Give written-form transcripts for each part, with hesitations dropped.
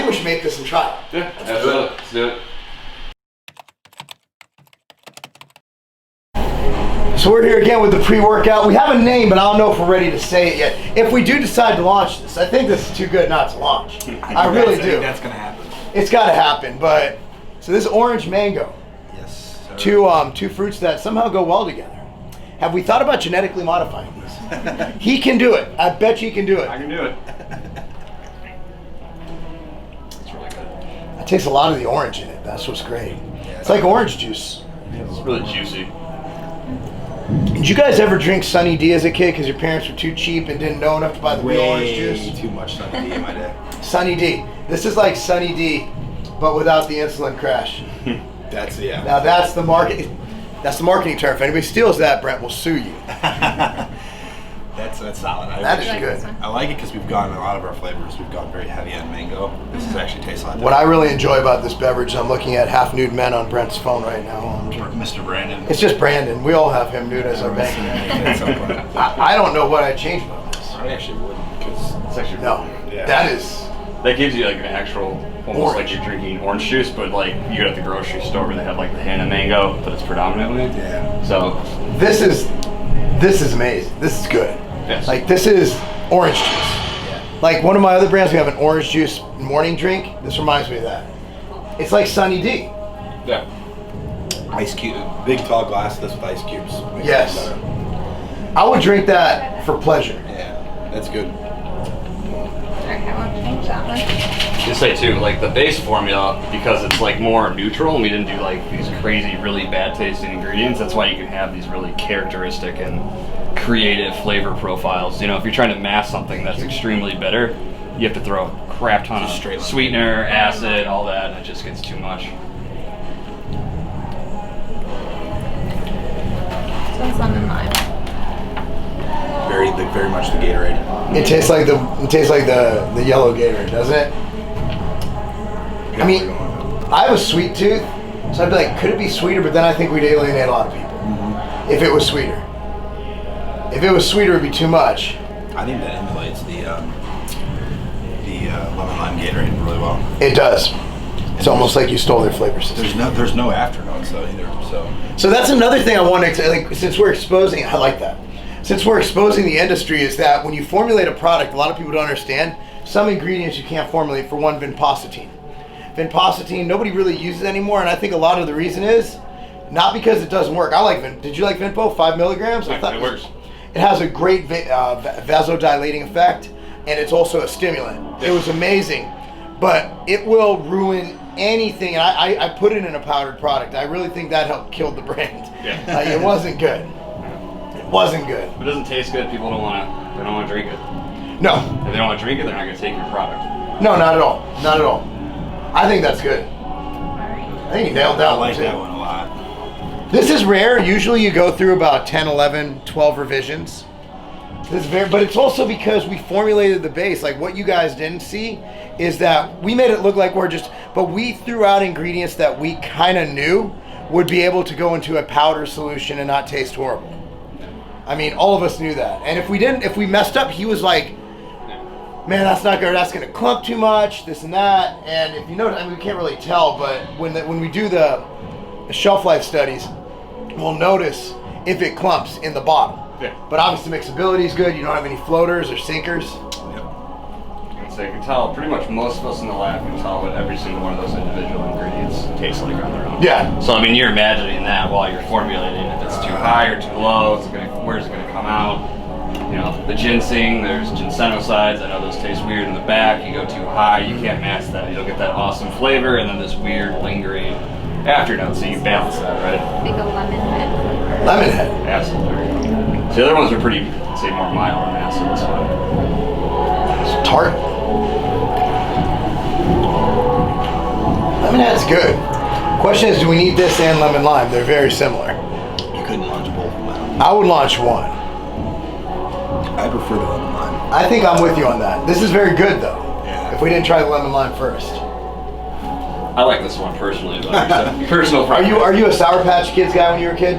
we should make this and try it. Yeah, absolutely. Let's do it. So we're here again with the pre-workout. We have a name, but I don't know if we're ready to say it yet. If we do decide to launch this, I think this is too good not to launch. I really do. I think that's gonna happen. It's got to happen, but so this is orange mango. Yes. Sir. Two fruits that somehow go well together. Have we thought about genetically modifying these? He can do it. I bet you he can do it. I can do it. It's really good. It tastes a lot of the orange in it. That's what's great. Yeah, it's like orange juice. It's really juicy. Did you guys ever drink Sunny D as a kid because your parents were too cheap and didn't know enough to buy the real orange juice? Way too much Sunny D in my day. Sunny D. This is like Sunny D, but without the insulin crash. That's Now that's the market. That's the marketing term. If anybody steals that, Brent will sue you. That's solid. That is good. I like it because we've gone in a lot of our flavors. We've gone very heavy on mango. This is actually tastes like What I really enjoy about this beverage, I'm looking at half nude men on Brent's phone right now. Mr. Brandon. It's just Brandon. We all have him nude as our bank. I don't know what I'd change about this. I actually wouldn't because It's actually Yeah. That is. that gives you like an actual, almost Orange. like you're drinking orange juice, but like you go to the grocery store where they have like the hint of mango, but it's predominantly. Yeah. So This is amazing. This is good. yes. Like this is orange juice. Yeah. Like one of my other brands, we have an orange juice morning drink. This reminds me of that. It's like Sunny D. yeah. Ice cube, big tall glass of this with ice cubes. Makes Yes. it better. I would drink that for pleasure. Yeah, that's good. Okay, I won't change that one. To say too, like the base formula, because it's like more neutral and we didn't do like these crazy, really bad tasting ingredients, that's why you can have these really characteristic and creative flavor profiles. You know, if you're trying to mask something that's extremely bitter, you have to throw a crap ton of Straight sweetener, acid, all that, and it just gets too much. This one's lemon lime. Very much the Gatorade. It tastes like the yellow Gatorade, doesn't it? I mean, I have a sweet tooth, so I'd be like, could it be sweeter? But then I think we'd alienate a lot of people if it was sweeter. If it was sweeter, it'd be too much. I think that emulates the lemon lime Gatorade really well. It does. It's almost like you stole their flavor system. There's no afternotes though either. So that's another thing I want to like. Since we're exposing, I like that. Since we're exposing the industry, is that when you formulate a product, a lot of people don't understand some ingredients you can't formulate. For one, vinpocetine. Vinpocetine nobody really uses anymore, and I think a lot of the reason is not because it doesn't work. I like Vin. Did you like Vinpo? 5 milligrams. I thought It works. It has a great vasodilating effect, and it's also a stimulant. It was amazing, but it will ruin anything. And I put it in a powdered product. I really think that helped kill the brand. Yeah. It wasn't good. It wasn't good. If it doesn't taste good, people don't want to drink it. No, If they don't want to drink it, they're not going to take your product. no, not at all. Not at all. I think that's good. I think you nailed that I like one too. that one a lot. This is rare. Usually you go through about 10, 11, 12 revisions. This is very, but it's also because we formulated the base. Like what you guys didn't see is that we made it look like but we threw out ingredients that we kind of knew would be able to go into a powder solution and not taste horrible. I mean, all of us knew that. And if we messed up, he was like, man, that's not good. That's going to clump too much, this and that. And if you notice, I mean, we can't really tell, but when we do the shelf life studies, we'll notice if it clumps in the bottom. Yeah. But obviously mixability is good. You don't have any floaters or sinkers. So you can tell, pretty much most of us in the lab can tell what every single one of those individual ingredients taste like on their own. Yeah. So I mean, you're imagining that while you're formulating. If it's too high or too low, where's it gonna come out? You know, the ginseng, there's ginsenosides. I know those taste weird in the back. You go too high, you can't mask that. You'll get that awesome flavor and then this weird lingering afternote. So you balance that, right? Big old lemon head flavor. Lemon head. Absolutely. So the other ones are pretty, say, more mild and acid. This one. It's tart. Lemon head's good. Question is, do we need this and lemon lime? They're very similar. You couldn't launch both of them. I would launch one. I prefer the lemon lime. I think I'm with you on that. This is very good though. Yeah. If we didn't try the lemon lime first. I like this one personally, but personal Are preference. you a Sour Patch Kids guy when you were a kid?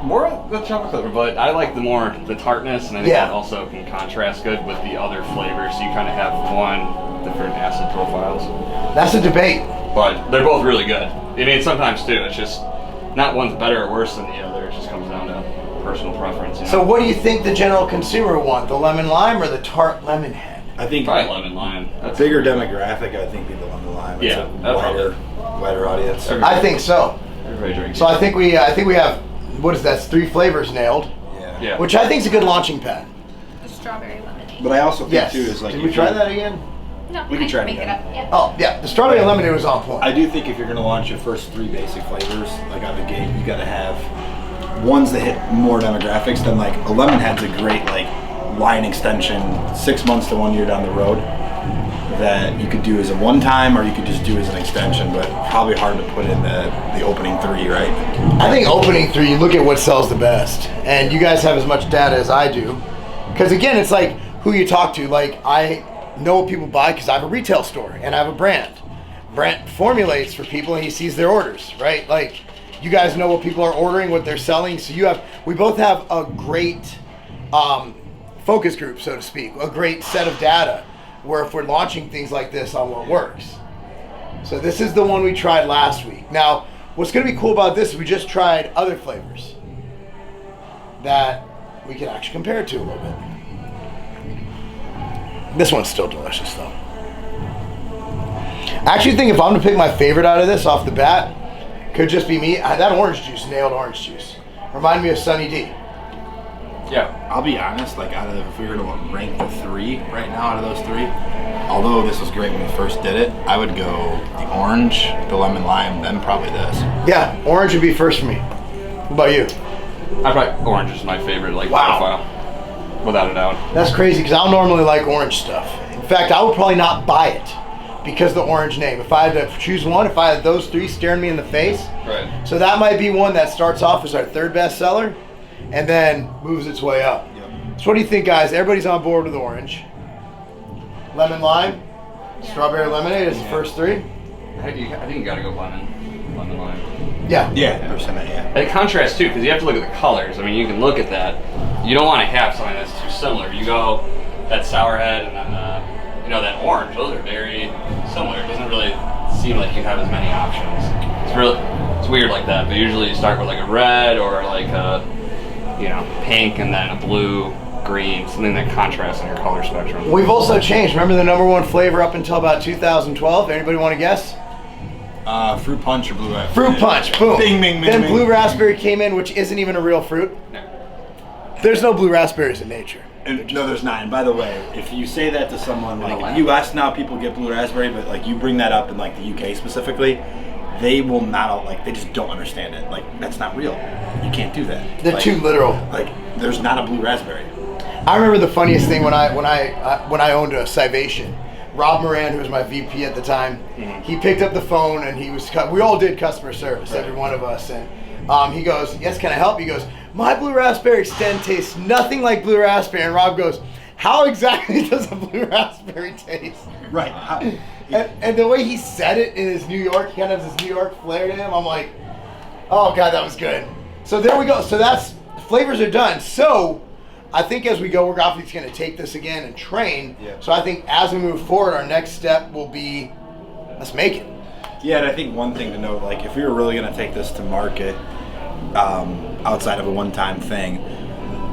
More of the chocolate flavor, but I like the tartness, and I think Yeah. that also can contrast good with the other flavors. So you kind of have one different acid profiles. That's a debate. But they're both really good. I mean, sometimes too, it's just not one's better or worse than the other. It just comes down to personal preference. You know? So what do you think the general consumer want? The lemon lime or the tart lemon head? I think probably lemon lime. That's bigger demographic. I think people on the line. It's Yeah, a wider audience. I think so. Everybody drinks. So I think we have, what is that? That's 3 flavors nailed. Yeah. Which I think is a good launching pad. The strawberry lemonade. But I also think Yes. too is like. Did we try that again? No, We can I try it make again. it up. Yeah. Oh yeah, the strawberry lemonade was on point. I do think if you're going to launch your first 3 basic flavors, like out of the gate, you got to have ones that hit more demographics than like a lemon head's a great like line extension 6 months to 1 year down the road that you could do as a one time or you could just do as an extension, but probably hard to put in the opening 3, right? I think opening 3, you look at what sells the best, and you guys have as much data as I do, because again, it's like who you talk to. Like I know what people buy because I have a retail store and I have a brand. Brent formulates for people and he sees their orders, right? Like you guys know what people are ordering, what they're selling. So we both have a great focus group, so to speak, a great set of data where if we're launching things like this on what works. So this is the one we tried last week. Now, what's going to be cool about this is we just tried other flavors that we can actually compare it to a little bit. This one's still delicious though. I actually think if I'm to pick my favorite out of this off the bat, could just be me. That orange juice, nailed orange juice. Remind me of Sunny D. Yeah. I'll be honest, like out of if we were to rank the 3 right now out of those 3, although this was great when we first did it, I would go the orange, the lemon lime, then probably this. Yeah, orange would be first for me. What about you? I probably orange is my favorite profile, without a doubt. That's crazy because I don't normally like orange stuff. In fact, I would probably not buy it because the orange name. If I had to choose one, if I had those 3 staring me in the face. Right. So that might be one that starts off as our 3rd best seller and then moves its way up. Yep. So what do you think, guys? Everybody's on board with orange. Lemon lime, strawberry lemonade is the first 3. I think you gotta go lemon lime. Yeah. Yeah, percent, yeah. And it contrasts too, because you have to look at the colors. I mean, you can look at that. You don't want to have something that's too similar. You go that sour head and then that orange. Those are very similar. It doesn't really seem like you have as many options. It's weird like that. But usually you start with like a red or like a pink and then a blue, green, something that contrasts in your color spectrum. We've also changed. Remember the number 1 flavor up until about 2012? Anybody want to guess? Fruit punch or blue raspberry? Fruit punch. Boom. Bing, bing, bing, Then bing. blue raspberry came in, which isn't even a real fruit. No. There's no blue raspberries in nature. And, no, there's not. And by the way, if you say that to someone like in the U.S. now, people get blue raspberry, but like you bring that up in like the U.K. specifically, they will not they just don't understand it. Like that's not real. You can't do that. They're too literal. Like there's not a blue raspberry. I remember the funniest thing when I owned a Civation. Rob Moran, who was my VP at the time, he picked up the phone and we all did customer service, every one of us, and he goes, "Yes, can I help?" He goes, "My blue raspberry extend tastes nothing like blue raspberry," and Rob goes, "How exactly does a blue raspberry taste?" Right. And the way he said it in his New York, he kind of has this New York flair to him. I'm like, oh God, that was good. So there we go. So flavors are done. So I think as we go, we're obviously going to take this again and train. Yeah. So I think as we move forward, our next step will be, let's make it. Yeah, and I think one thing to note, like if we were really going to take this to market outside of a one-time thing,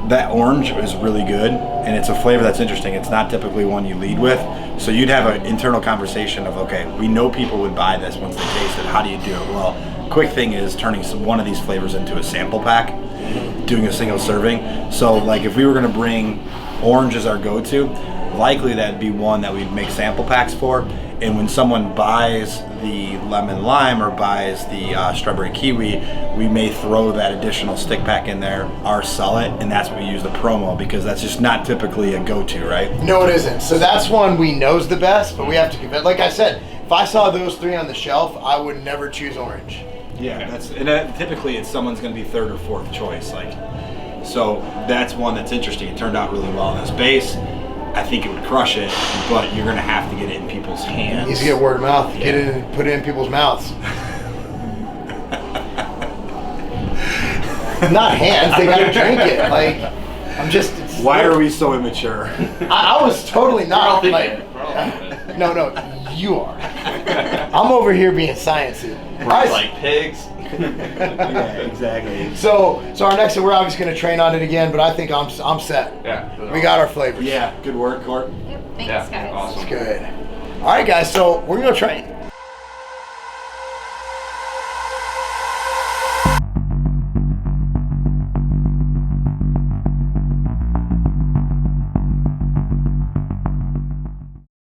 that orange is really good, and it's a flavor that's interesting. It's not typically one you lead with, so you'd have an internal conversation of, okay, we know people would buy this once they taste it. How do you do it? Well, quick thing is turning one of these flavors into a sample pack, doing a single serving. So like if we were going to bring orange as our go-to, likely that'd be one that we'd make sample packs for. And when someone buys the lemon lime or buys the strawberry kiwi, we may throw that additional stick pack in there or sell it, and that's what we use the promo, because that's just not typically a go-to, right? No, it isn't. So that's one we know's the best, but we have to give it. Like I said, if I saw those 3 on the shelf, I would never choose orange. Yeah, typically it's someone's going to be 3rd or 4th choice. So that's one that's interesting. It turned out really well in this base. I think it would crush it, but you're going to have to get it in people's hands. Needs to get word of mouth. Yeah. Get it and put it in people's mouths. Not hands. They got to drink it. Like, I'm just. Why are we so immature? I was totally not. We're all Like, thinking it. No, you are. I'm over here being sciencey. We're like pigs. Yeah, exactly. So our next, we're obviously going to train on it again, but I think I'm set. Yeah. We got our flavors. Yeah, good work, Court. Yep, thanks, Yeah, guys. awesome. Good. All right, guys. So we're going to train.